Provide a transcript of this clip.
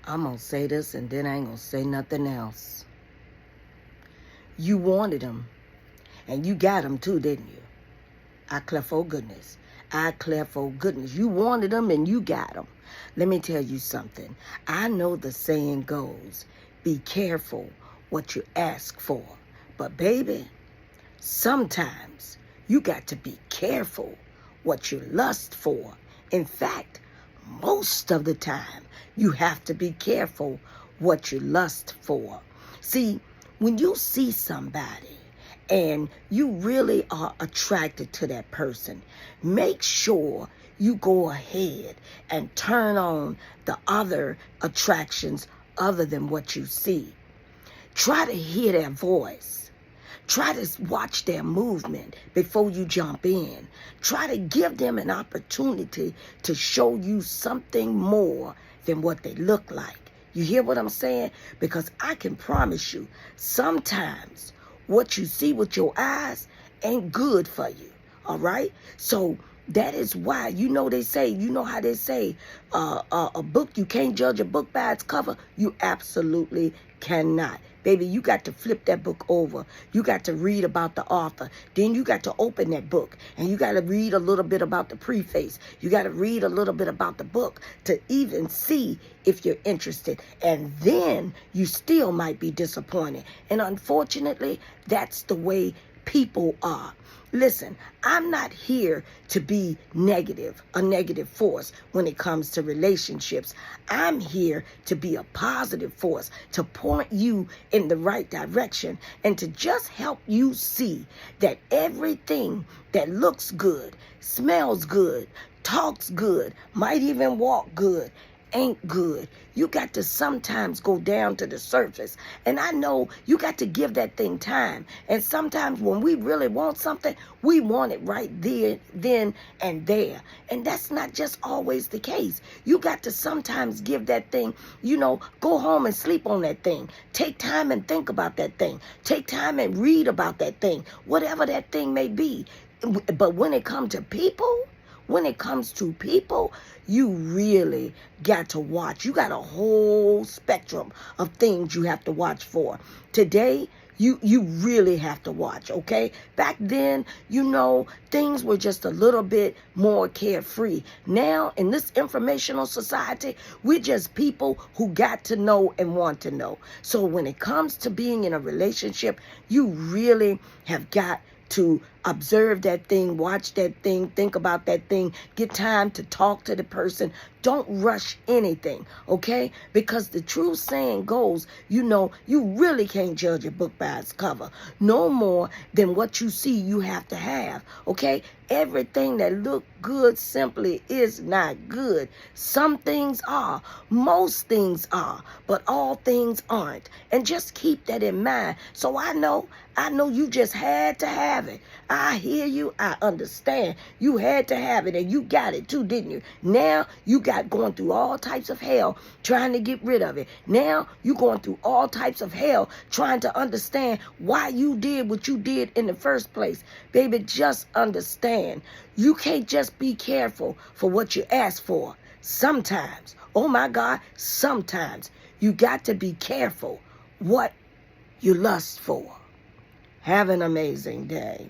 I'm going to say this and then I ain't going to say nothing else. You wanted him, and you got him too, didn't you? I declare for goodness. I declare for goodness. You wanted him and you got him. Let me tell you something. I know the saying goes, be careful what you ask for. But baby, sometimes you got to be careful what you lust for. In fact, most of the time, you have to be careful what you lust for. See, when you see somebody and you really are attracted to that person, make sure you go ahead and turn on the other attractions other than what you see. Try to hear their voice. Try to watch their movement before you jump in. Try to give them an opportunity to show you something more than what they look like. You hear what I'm saying? Because I can promise you, sometimes what you see with your eyes ain't good for you. All right? So that is why, they say, how they say, a book, you can't judge a book by its cover. You absolutely cannot. Baby, you got to flip that book over. You got to read about the author. Then you got to open that book and you got to read a little bit about the preface. You got to read a little bit about the book to even see if you're interested. And then you still might be disappointed. And unfortunately, that's the way people are. Listen, I'm not here to be a negative force when it comes to relationships. I'm here to be a positive force, to point you in the right direction and to just help you see that everything that looks good, smells good, talks good, might even walk good, ain't good. You got to sometimes go down to the surface. And I know you got to give that thing time. And sometimes when we really want something, we want it right there, then and there. And that's not just always the case. You got to sometimes give that thing, go home and sleep on that thing. Take time and think about that thing. Take time and read about that thing, whatever that thing may be. But when it comes to people, you really got to watch. You got a whole spectrum of things you have to watch for. Today, you really have to watch, okay? Back then, things were just a little bit more carefree. Now, in this informational society, we're just people who got to know and want to know. So when it comes to being in a relationship, you really have got to observe that thing, watch that thing, think about that thing, get time to talk to the person. Don't rush anything, okay? Because the true saying goes, you really can't judge a book by its cover. No more than what you see you have to have, okay? Everything that look good simply is not good. Some things are, most things are, but all things aren't. And just keep that in mind. So I know you just had to have it. I hear you. I understand. You had to have it and you got it too, didn't you? Now you got going through all types of hell trying to get rid of it. Now you going through all types of hell trying to understand why you did what you did in the first place. Baby, just understand. You can't just be careful for what you ask for. Sometimes, oh my God, sometimes you got to be careful what you lust for. Have an amazing day.